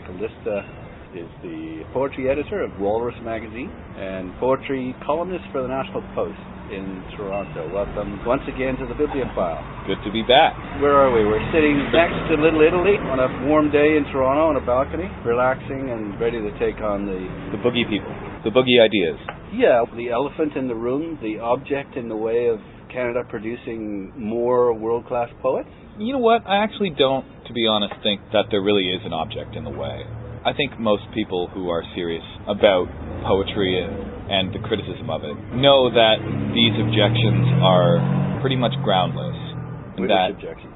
Michael Lista is the poetry editor of Walrus magazine and poetry columnist for the National Post in Toronto. Welcome once again to the Bibliophile. Good to be back. Where are we? We're sitting next to Little Italy on a warm day in Toronto on a balcony, relaxing and ready to take on the boogie people, the boogie ideas. Yeah, the elephant in the room, the object in the way of Canada producing more world-class poets. You know what? I actually don't, to be honest, think that there really is an object in the way. I think most people who are serious about poetry and the criticism of it know that these objections are pretty much groundless. Which objections?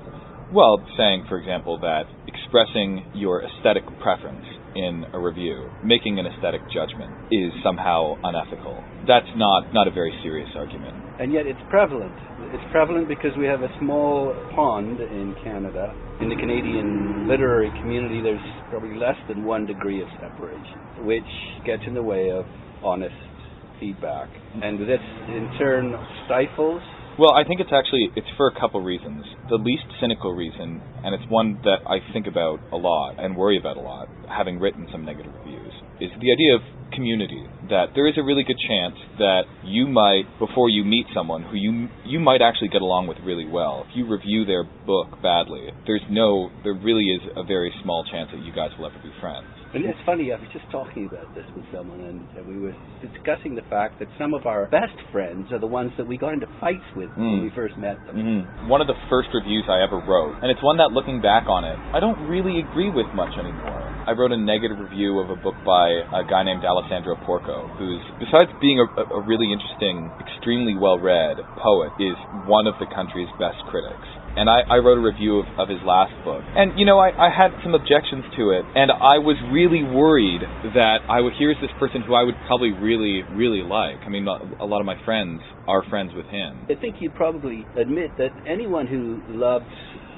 Well, saying, for example, that expressing your aesthetic preference in a review, making an aesthetic judgment, is somehow unethical. That's not a very serious argument. And yet it's prevalent. It's prevalent because we have a small pond in Canada. In the Canadian literary community, there's probably less than 1 degree of separation, which gets in the way of honest feedback. And this, in turn, stifles. Well, I think it's for a couple reasons. The least cynical reason, and it's one that I think about a lot and worry about a lot, having written some negative reviews, is the idea of community. That there is a really good chance that you might, before you meet someone who you might actually get along with really well, if you review their book badly, there really is a very small chance that you guys will ever be friends. And it's funny, I was just talking about this with someone, and we were discussing the fact that some of our best friends are the ones that we got into fights with when we first met them. Mm-hmm. One of the first reviews I ever wrote, and it's one that, looking back on it, I don't really agree with much anymore. I wrote a negative review of a book by a guy named Alessandro Porco, who's, besides being a really interesting, extremely well-read poet, is one of the country's best critics. And I wrote a review of his last book. And, I had some objections to it, and I was really worried that here's this person who I would probably really, really like. I mean, a lot of my friends are friends with him. I think you'd probably admit that anyone who loves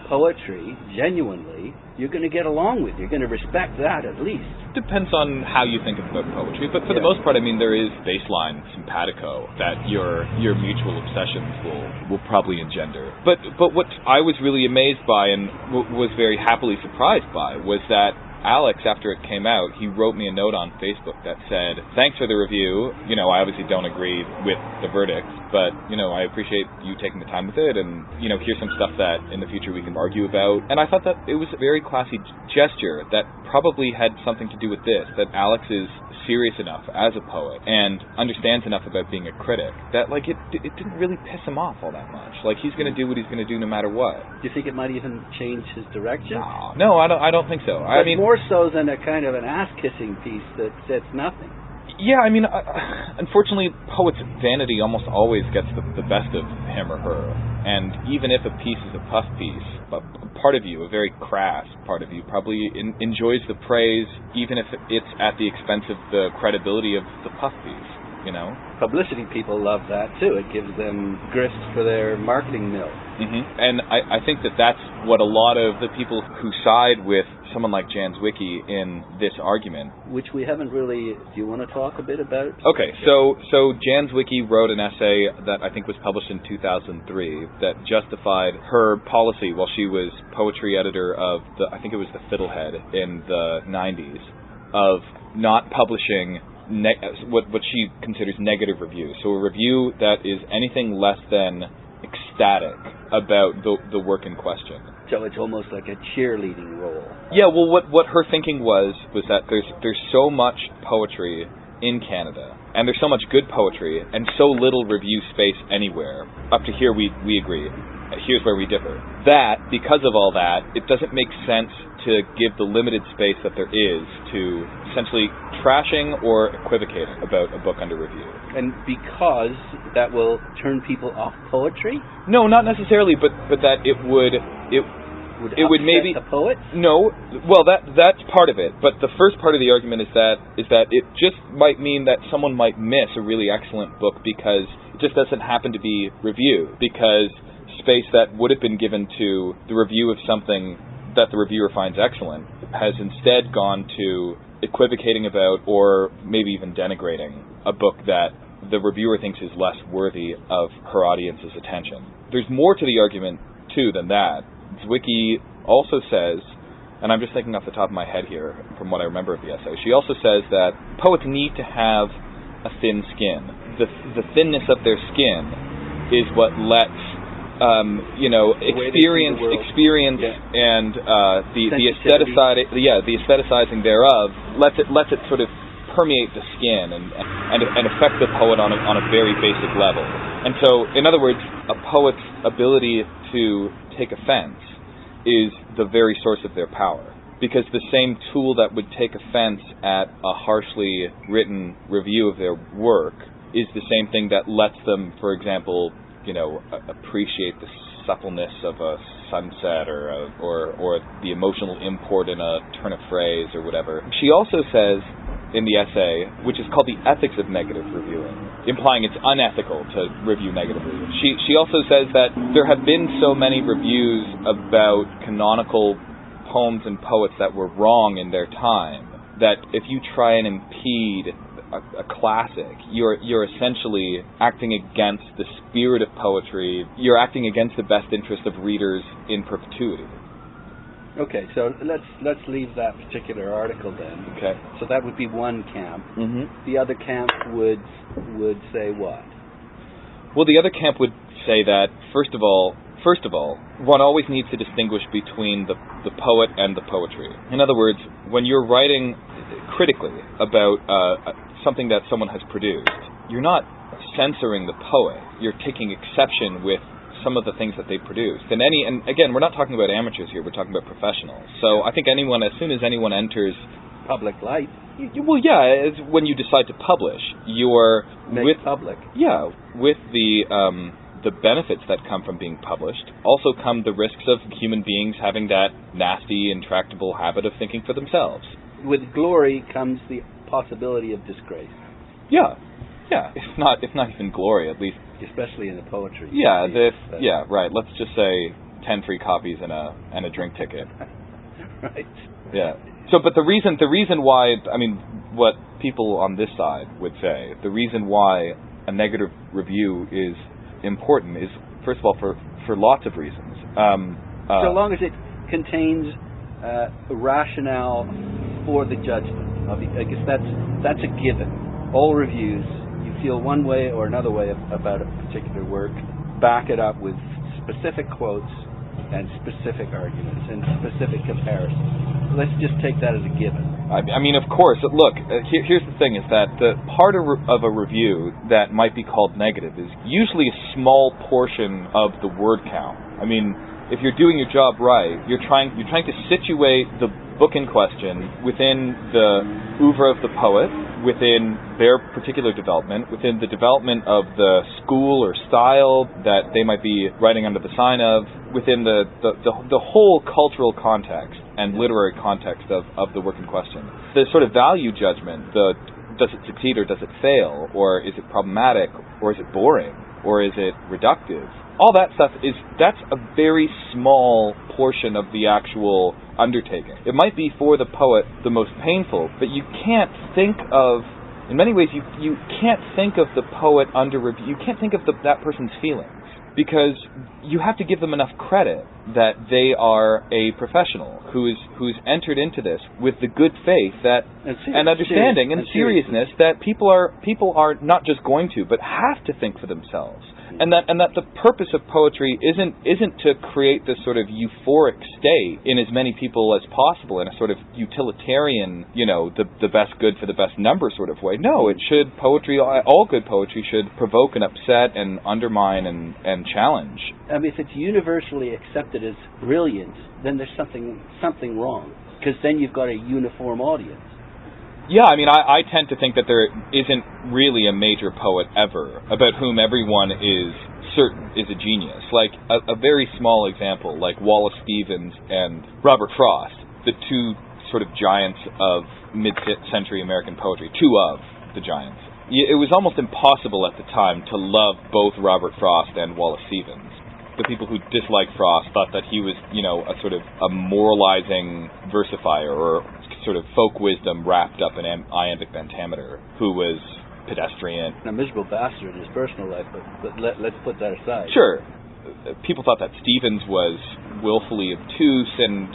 poetry genuinely, you're going to get along with. You're going to respect that, at least. Depends on how you think about poetry, but for the most part, I mean, there is baseline simpatico that your mutual obsessions will probably engender. But what I was really amazed by and was very happily surprised by was that Alex, after it came out, he wrote me a note on Facebook that said, "Thanks for the review. I obviously don't agree with the verdict, but, I appreciate you taking the time with it, and, here's some stuff that in the future we can argue about." And I thought that it was a very classy gesture that probably had something to do with this, that Alex is serious enough as a poet and understands enough about being a critic that, it didn't really piss him off all that much. He's going to do what he's going to do no matter what. Do you think it might even change his direction? No, I don't think so. I mean, more so than a kind of an ass-kissing piece that says nothing. Yeah, I mean, unfortunately, poets' vanity almost always gets the best of him or her. And even if a piece is a puff piece, a part of you, a very crass part of you, probably enjoys the praise, even if it's at the expense of the credibility of the puff piece, Publicity people love that, too. It gives them grist for their marketing mill. Mm-hmm. And I think that's what a lot of the people who side with someone like Jan Zwicky in this argument. Which we haven't really... Do you want to talk a bit about? Okay, so Jan Zwicky wrote an essay that I think was published in 2003 that justified her policy while she was poetry editor of I think it was the Fiddlehead in the 90s, of not publishing what she considers negative reviews. So a review that is anything less than ecstatic about the work in question. So it's almost like a cheerleading role. Yeah, well, what her thinking was that there's so much poetry in Canada, and there's so much good poetry, and so little review space anywhere. Up to here, we agree. Here's where we differ. That, because of all that, it doesn't make sense to give the limited space that there is to essentially trashing or equivocating about a book under review. And because that will turn people off poetry? No, not necessarily, but that it would maybe the poets? No, well that's part of it. But the first part of the argument is that it just might mean that someone might miss a really excellent book because it just doesn't happen to be reviewed, because space that would have been given to the review of something that the reviewer finds excellent has instead gone to equivocating about, or maybe even denigrating, a book that the reviewer thinks is less worthy of her audience's attention. There's more to the argument, too, than that. Zwicky also says and I'm just thinking off the top of my head here from what I remember of the essay, she also says that poets need to have a thin skin. The thinness of their skin is what lets experience and the aestheticizing thereof lets it sort of permeate the skin and affect the poet on a very basic level. And so, in other words, a poet's ability to take offense is the very source of their power. Because the same tool that would take offense at a harshly written review of their work is the same thing that lets them, for example, appreciate the suppleness of a sunset or the emotional import in a turn of phrase or whatever. She also says in the essay, which is called The Ethics of Negative Reviewing, implying it's unethical to review negatively. She also says that there have been so many reviews about canonical poems and poets that were wrong in their time that if you try and impede a classic, you're essentially acting against the spirit of poetry. You're acting against the best interest of readers in perpetuity. Okay, so let's leave that particular article then. Okay. So that would be one camp. Mm-hmm. The other camp would say what? Well, the other camp would say that first of all, one always needs to distinguish between the poet and the poetry. In other words, when you're writing critically about something that someone has produced, you're not censoring the poet. You're taking exception with some of the things that they produced. And again, we're not talking about amateurs here, we're talking about professionals. So I think as soon as anyone enters public life, it's when you decide to publish, you're public. Yeah, with the benefits that come from being published also come the risks of human beings having that nasty, intractable habit of thinking for themselves. With glory comes the possibility of disgrace. Yeah, if not even glory, at least. Especially in the poetry. Yeah, right. Let's just say 10 free copies and a drink ticket. Right. Yeah. So, but the reason why, what people on this side would say, the reason why a negative review is important is, first of all, for lots of reasons. So long as it contains rationale for the judgment. I guess that's a given. All reviews, you feel one way or another way about a particular work, back it up with specific quotes and specific arguments and specific comparisons. Let's just take that as a given. Of course. Look, here's the thing, is that the part of a review that might be called negative is usually a small portion of the word count. If you're doing your job right, you're trying to situate the book in question within the oeuvre of the poet, within their particular development, within the development of the school or style that they might be writing under the sign of, within the whole cultural context and literary context of the work in question. The sort of value judgment, does it succeed or does it fail, or is it problematic, or is it boring, or is it reductive? All that stuff that's a very small portion of the actual undertaking. It might be for the poet the most painful, but you can't think of, in many ways, you can't think of the poet under review. You can't think of that person's feelings, because you have to give them enough credit that they are a professional who's entered into this with the good faith and understanding and seriousness that people are not just going to, but have to think for themselves. And that the purpose of poetry isn't to create this sort of euphoric state in as many people as possible in a sort of utilitarian, the best good for the best number sort of way. No, all good poetry should provoke and upset and undermine and challenge. If it's universally accepted as brilliant, then there's something wrong, because then you've got a uniform audience. Yeah, I tend to think that there isn't really a major poet ever about whom everyone is certain is a genius. Like a very small example, like Wallace Stevens and Robert Frost, the two sort of giants of mid-century American poetry, two of the giants. It was almost impossible at the time to love both Robert Frost and Wallace Stevens. The people who disliked Frost thought that he was, a sort of a moralizing versifier or sort of folk wisdom wrapped up in iambic pentameter, who was pedestrian. A miserable bastard in his personal life, but let's put that aside. Sure. People thought that Stevens was willfully obtuse and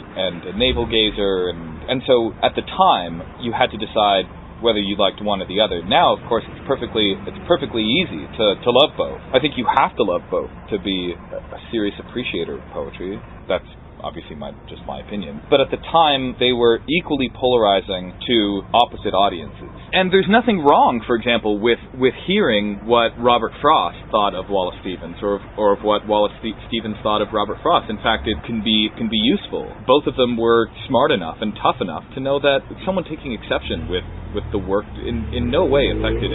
a navel gazer, and so at the time you had to decide whether you liked one or the other. Now, of course, it's perfectly easy to love both. I think you have to love both to be a serious appreciator of poetry. That's obviously just my opinion. But at the time, they were equally polarizing to opposite audiences. And there's nothing wrong, for example, with hearing what Robert Frost thought of Wallace Stevens, or of what Wallace Stevens thought of Robert Frost. In fact, it can be useful. Both of them were smart enough and tough enough to know that someone taking exception with the work in no way affected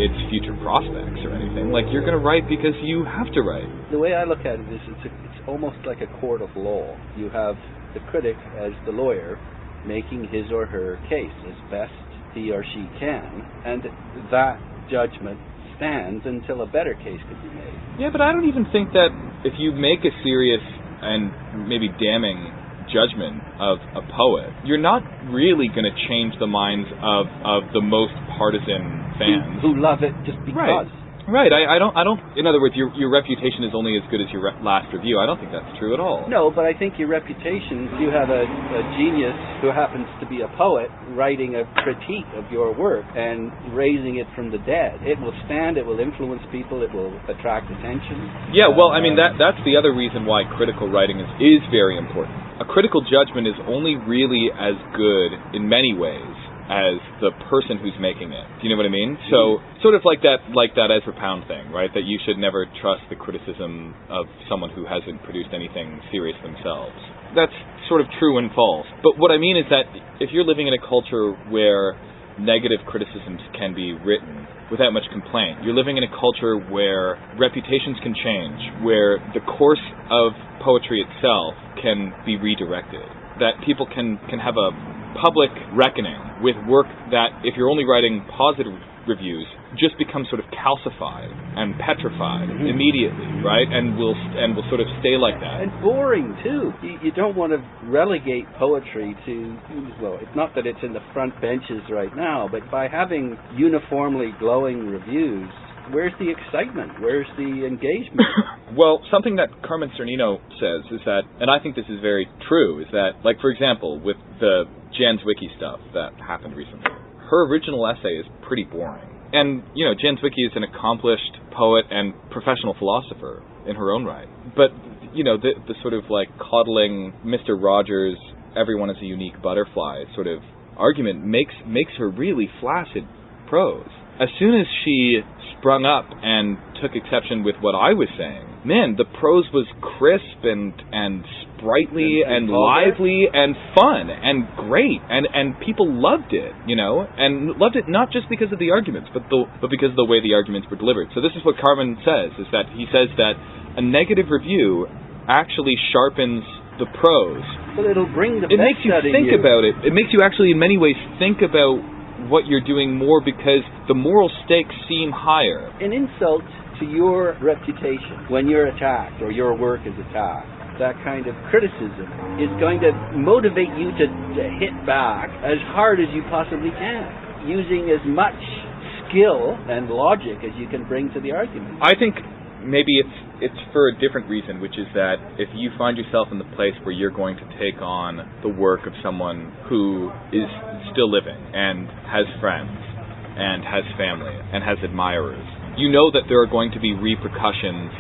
its future prospects or anything. Like, you're going to write because you have to write. The way I look at it is it's almost like a court of law. You have the critic as the lawyer making his or her case as best he or she can, and that judgment stands until a better case could be made. Yeah, but I don't even think that if you make a serious and maybe damning judgment of a poet, you're not really going to change the minds of the most partisan fans who love it just because. Right. I don't. In other words, your reputation is only as good as your last review. I don't think that's true at all. No, but I think your reputation. If you have a genius who happens to be a poet writing a critique of your work and raising it from the dead, it will stand. It will influence people. It will attract attention. Yeah. Well, I mean that's the other reason why critical writing is very important. A critical judgment is only really as good in many ways as the person who's making it. Do you know what I mean? So, sort of like that Ezra Pound thing, right? That you should never trust the criticism of someone who hasn't produced anything serious themselves. That's sort of true and false. But what I mean is that if you're living in a culture where negative criticisms can be written without much complaint, you're living in a culture where reputations can change, where the course of poetry itself can be redirected, that people can have a public reckoning with work that, if you're only writing positive reviews, just becomes sort of calcified and petrified immediately, right? And will sort of stay like that. And boring too. You don't want to relegate poetry to, well, it's not that it's in the front benches right now, but by having uniformly glowing reviews, where's the excitement? Where's the engagement? Well, something that Carmen Cernino says is that, and I think this is very true, is that, like, for example, with the Jan Zwicky stuff that happened recently, her original essay is pretty boring. And, Jan Zwicky is an accomplished poet and professional philosopher in her own right. But, the sort of, like, coddling Mr. Rogers, everyone is a unique butterfly sort of argument makes her really flaccid prose. As soon as she sprung up and took exception with what I was saying, man, the prose was crisp and sprightly and lively and fun and great, and people loved it, and loved it not just because of the arguments, but because of the way the arguments were delivered. So this is what Carmen says, is that he says that a negative review actually sharpens the prose. Well, it'll bring the best out of you. It makes you think about it. It makes you actually, in many ways, think about what you're doing more, because the moral stakes seem higher. An insult to your reputation when you're attacked or your work is attacked, that kind of criticism is going to motivate you to hit back as hard as you possibly can, using as much skill and logic as you can bring to the argument. I think maybe it's for a different reason, which is that if you find yourself in the place where you're going to take on the work of someone who is still living and has friends and has family and has admirers, you know that there are going to be repercussions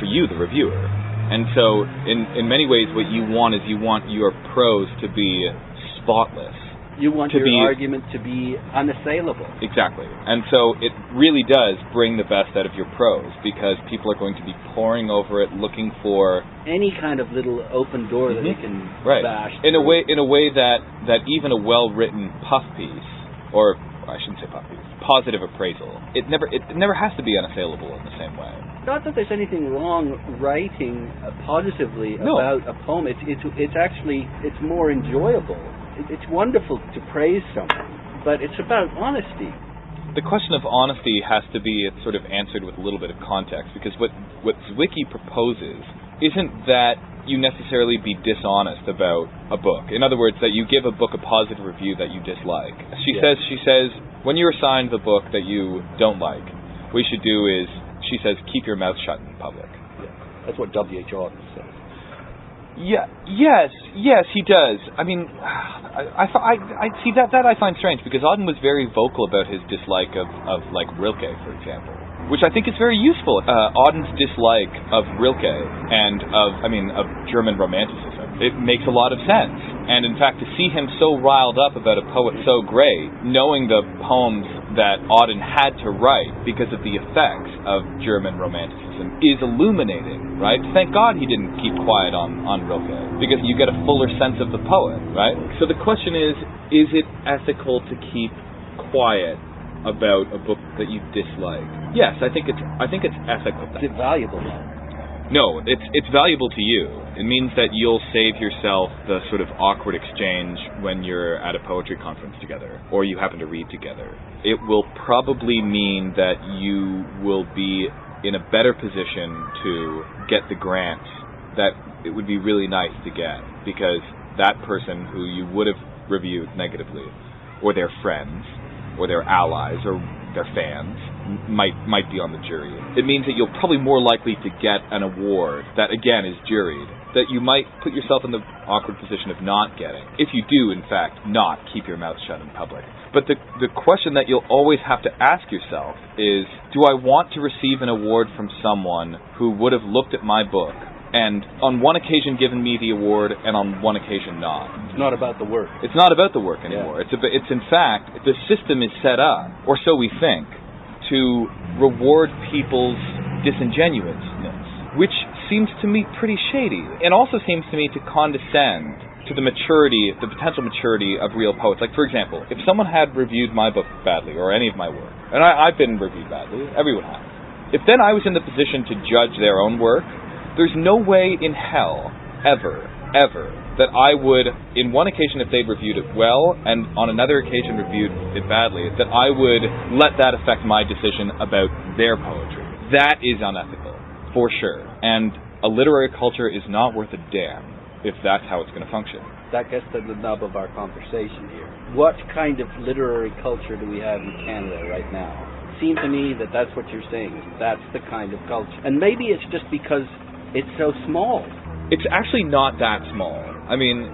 for you, the reviewer. And so in many ways what you want is you want your prose to be spotless. You want your argument to be unassailable. Exactly. And so it really does bring the best out of your prose, because people are going to be poring over it, looking for any kind of little open door that they can bash in a way that even a well-written puff piece, or I shouldn't say puff piece, positive appraisal, it never has to be unassailable in the same way. Not that there's anything wrong writing positively about a poem. It's more enjoyable. It's wonderful to praise someone, but it's about honesty. The question of honesty has to be sort of answered with a little bit of context, because what Zwicky proposes isn't that you necessarily be dishonest about a book. In other words, that you give a book a positive review that you dislike. She says, when you're assigned the book that you don't like, what you should do is, she says, keep your mouth shut in public. Yeah. That's what W.H. Auden says. Yes, he does. I mean, I see that I find strange, because Auden was very vocal about his dislike of like Rilke, for example, which I think is very useful. Auden's dislike of Rilke and of German Romanticism, it makes a lot of sense. And in fact, to see him so riled up about a poet so great, knowing the poems that Auden had to write because of the effects of German Romanticism, is illuminating, right? Thank God he didn't keep quiet on Rilke, because you get a fuller sense of the poet, right? So the question is it ethical to keep quiet about a book that you dislike? Yes, I think it's ethical. Is it valuable though? No, it's valuable to you. It means that you'll save yourself the sort of awkward exchange when you're at a poetry conference together, or you happen to read together. It will probably mean that you will be in a better position to get the grants that it would be really nice to get, because that person who you would have reviewed negatively, or their friends, or their allies, or their fans, might be on the jury. It means that you're probably more likely to get an award that, again, is juried, that you might put yourself in the awkward position of not getting, if you do, in fact, not keep your mouth shut in public. But the question that you'll always have to ask yourself is, do I want to receive an award from someone who would have looked at my book and on one occasion given me the award and on one occasion not? It's not about the work. It's not about the work anymore. Yeah. It's in fact, the system is set up, or so we think, to reward people's disingenuousness, which seems to me pretty shady, and also seems to me to condescend to the potential maturity of real poets. Like, for example, if someone had reviewed my book badly, or any of my work, and I've been reviewed badly, everyone has, if then I was in the position to judge their own work, there's no way in hell, ever, that I would, in one occasion if they'd reviewed it well, and on another occasion reviewed it badly, that I would let that affect my decision about their poetry. That is unethical, for sure. And a literary culture is not worth a damn if that's how it's going to function. That gets to the nub of our conversation here. What kind of literary culture do we have in Canada right now? It seems to me that that's what you're saying. That's the kind of culture. And maybe it's just because it's so small. It's actually not that small. I mean,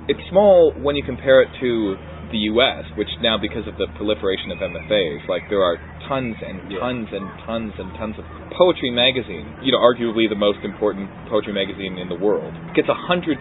it's small when you compare it to the U.S., which now, because of the proliferation of MFAs, like, there are tons and tons and tons and tons of poetry magazine, arguably the most important poetry magazine in the world, gets 100,000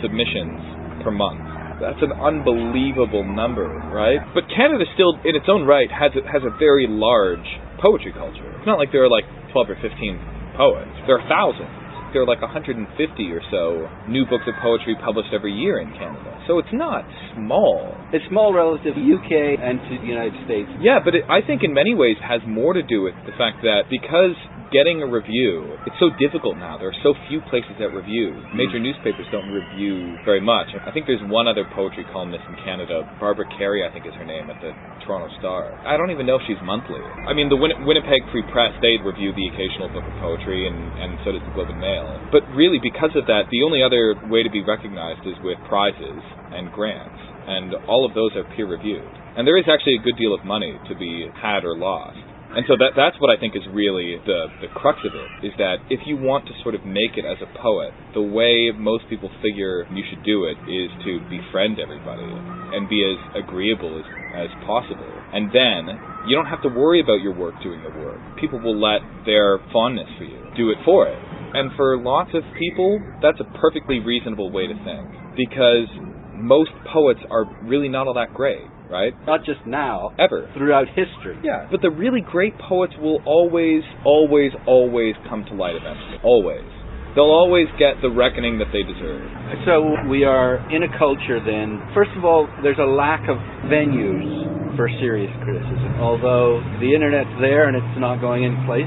submissions per month. That's an unbelievable number, right? But Canada still, in its own right, has a very large poetry culture. It's not like there are like 12 or 15 poets. There are thousands. There are like 150 or so new books of poetry published every year in Canada. So it's not small. It's small relative to the UK and to the United States. Yeah, but I think in many ways has more to do with the fact that because getting a review, it's so difficult now. There are so few places that review. Major newspapers don't review very much. I think there's one other poetry columnist in Canada, Barbara Carey, I think is her name, at the Toronto Star. I don't even know if she's monthly. I mean, the Winnipeg Free Press, they review the occasional book of poetry, and so does the Globe and Mail. But really, because of that, the only other way to be recognized is with prizes and grants, and all of those are peer-reviewed. And there is actually a good deal of money to be had or lost. And so that's what I think is really the crux of it, is that if you want to sort of make it as a poet, the way most people figure you should do it is to befriend everybody and be as agreeable as possible. And then you don't have to worry about your work doing the work. People will let their fondness for you do it for it. And for lots of people, that's a perfectly reasonable way to think, because most poets are really not all that great. Right? Not just now. Ever. Throughout history. Yeah. But the really great poets will always come to light eventually. Always. They'll always get the reckoning that they deserve. So we are in a culture then, first of all, there's a lack of venues for serious criticism, although the internet's there and it's not going in place.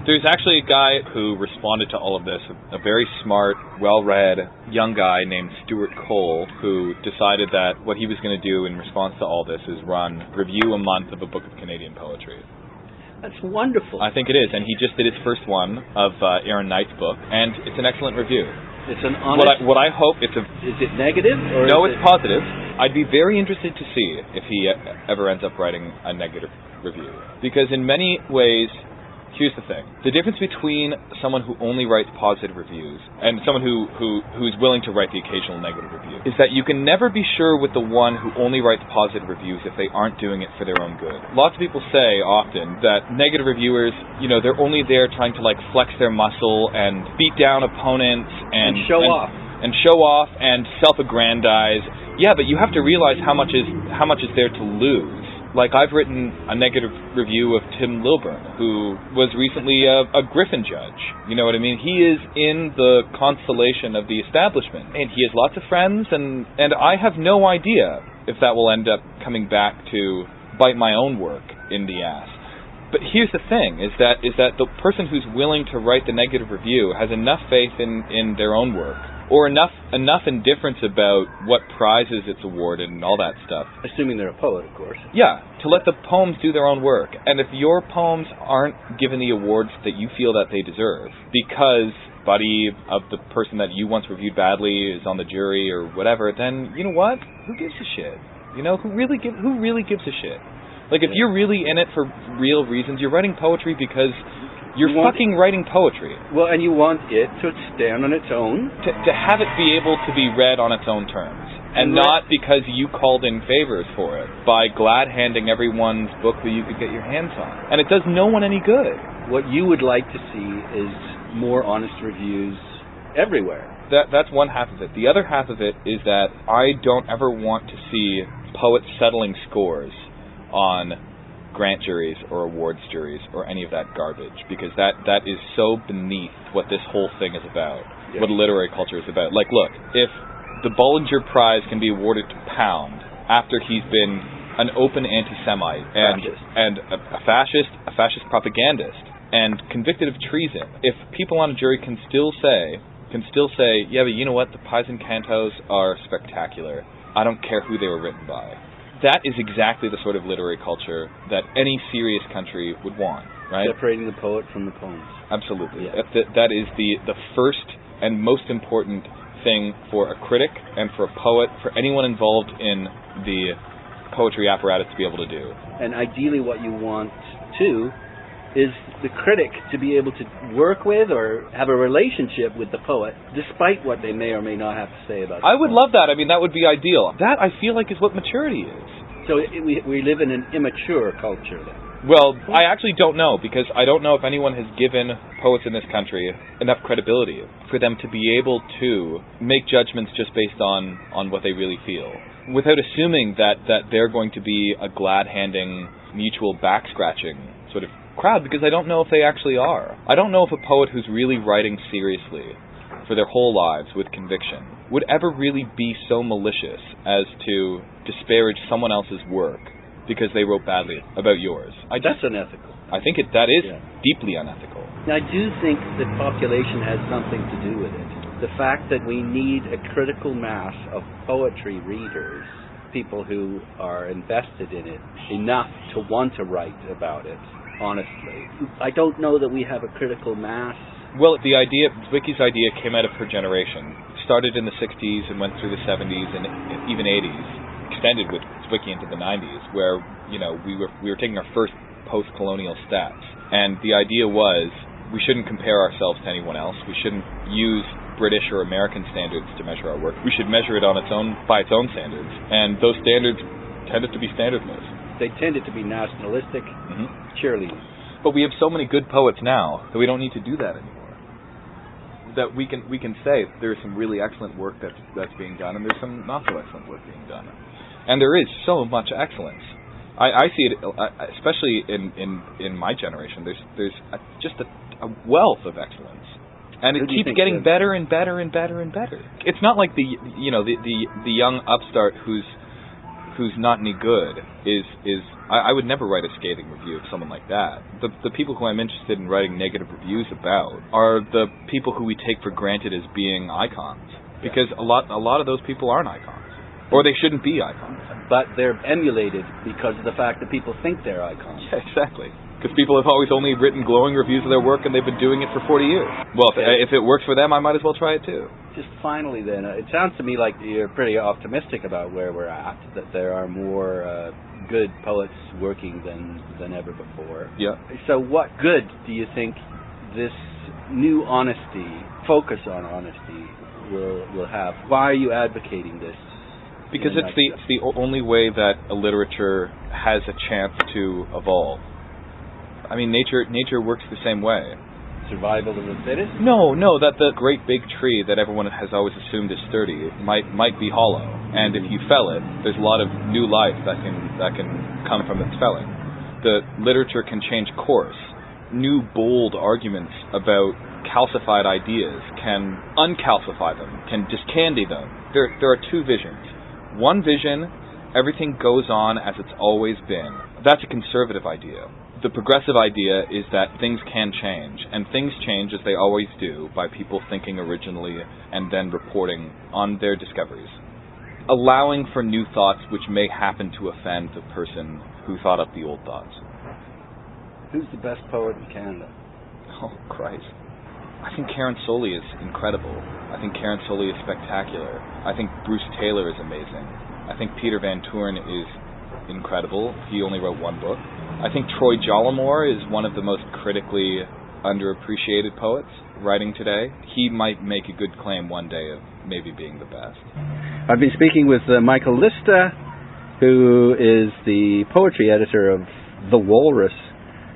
There's actually a guy who responded to all of this, a very smart, well-read young guy named Stuart Cole, who decided that what he was going to do in response to all this is review a month of a book of Canadian poetry. That's wonderful. I think it is, and he just did his first one of Aaron Knight's book, and it's an excellent review. It's an honest... What I hope, Is it negative? Or no, it's positive. I'd be very interested to see if he ever ends up writing a negative review, because in many ways, Here's the thing. The difference between someone who only writes positive reviews and someone who's willing to write the occasional negative review is that you can never be sure with the one who only writes positive reviews if they aren't doing it for their own good. Lots of people say often that negative reviewers, they're only there trying to like flex their muscle and beat down opponents and show off. And show off and self-aggrandize. Yeah, but you have to realize how much is there to lose. Like, I've written a negative review of Tim Lilburn, who was recently a Griffin judge. You know what I mean? He is in the constellation of the establishment, and he has lots of friends, and I have no idea if that will end up coming back to bite my own work in the ass. But here's the thing, is that the person who's willing to write the negative review has enough faith in their own work, or enough indifference about what prizes it's awarded and all that stuff. Assuming they're a poet, of course. Yeah, to let the poems do their own work. And if your poems aren't given the awards that you feel that they deserve, because buddy of the person that you once reviewed badly is on the jury or whatever, then you know what? Who gives a shit? Who really gives a shit? Like, if you're really in it for real reasons, you're writing poetry because you're fucking writing poetry. Well, and you want it to stand on its own. To have it be able to be read on its own terms. And not because you called in favors for it by glad-handing everyone's book that you could get your hands on. And it does no one any good. What you would like to see is more honest reviews everywhere. That's one half of it. The other half of it is that I don't ever want to see poets settling scores on grant juries or awards juries or any of that garbage, because that is so beneath what this whole thing is about, what literary culture is about. Like, look, if the Bollinger Prize can be awarded to Pound after he's been an open anti-Semite and a fascist propagandist, and convicted of treason, if people on a jury can still say, yeah, but you know what, the Pies and Cantos are spectacular. I don't care who they were written by. That is exactly the sort of literary culture that any serious country would want, right? Separating the poet from the poems. Absolutely. Yeah. That is the first and most important thing for a critic and for a poet, for anyone involved in the poetry apparatus to be able to do. And ideally what you want, too, is the critic to be able to work with or have a relationship with the poet, despite what they may or may not have to say about it. I would love that. I mean, that would be ideal. That, I feel like, is what maturity is. So we live in an immature culture, then? Well, I actually don't know, because I don't know if anyone has given poets in this country enough credibility for them to be able to make judgments just based on what they really feel, without assuming that they're going to be a glad-handing, mutual back-scratching sort of crowd, because I don't know if they actually are. I don't know if a poet who's really writing seriously for their whole lives with conviction would ever really be so malicious as to disparage someone else's work because they wrote badly about yours. That's unethical. I think that is deeply unethical. Now, I do think that population has something to do with it. The fact that we need a critical mass of poetry readers, people who are invested in it enough to want to write about it, honestly. I don't know that we have a critical mass. Well, Zwicky's idea came out of her generation. It started in the 60s and went through the 70s and even 80s. Extended with Zwicky into the 90s, where we were taking our first post-colonial steps, and the idea was we shouldn't compare ourselves to anyone else. We shouldn't use British or American standards to measure our work. We should measure it by its own standards, and those standards tended to be standardless. They tended to be nationalistic, cheerleading. But we have so many good poets now that we don't need to do that anymore. That we can say there's some really excellent work that's being done, and there's some not so excellent work being done. And there is so much excellence. I see it, especially in my generation. There's just a wealth of excellence, and it keeps getting better and better and better and better. It's not like the young upstart who's not any good is. I would never write a scathing review of someone like that. The people who I'm interested in writing negative reviews about are the people who we take for granted as being icons, because a lot of those people aren't icons. Or they shouldn't be icons. But they're emulated because of the fact that people think they're icons. Yeah, exactly. Because people have always only written glowing reviews of their work, and they've been doing it for 40 years. Well, if it works for them, I might as well try it too. Just finally then, it sounds to me like you're pretty optimistic about where we're at, that there are more good poets working than ever before. Yeah. So what good do you think this new honesty, focus on honesty, will have? Why are you advocating this? Because it's the only way that a literature has a chance to evolve. I mean, nature works the same way. Survival of the fittest? No, that the great big tree that everyone has always assumed is sturdy might be hollow, and if you fell it, there's a lot of new life that can come from its felling. The literature can change course. New bold arguments about calcified ideas can uncalcify them, can just candy them. There are two visions. One vision, everything goes on as it's always been. That's a conservative idea. The progressive idea is that things can change, and things change as they always do by people thinking originally and then reporting on their discoveries. Allowing for new thoughts which may happen to offend the person who thought up the old thoughts. Who's the best poet in Canada? Oh, Christ. I think Karen Soley is incredible. I think Karen Soley is spectacular. I think Bruce Taylor is amazing. I think Peter Van Toorn is incredible. He only wrote one book. I think Troy Jollimore is one of the most critically underappreciated poets writing today. He might make a good claim one day of maybe being the best. I've been speaking with Michael Lista, who is the poetry editor of The Walrus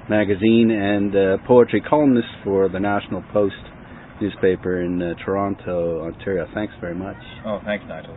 magazine and poetry columnist for the National Post newspaper in Toronto, Ontario. Thanks very much. Oh, thanks, Nigel.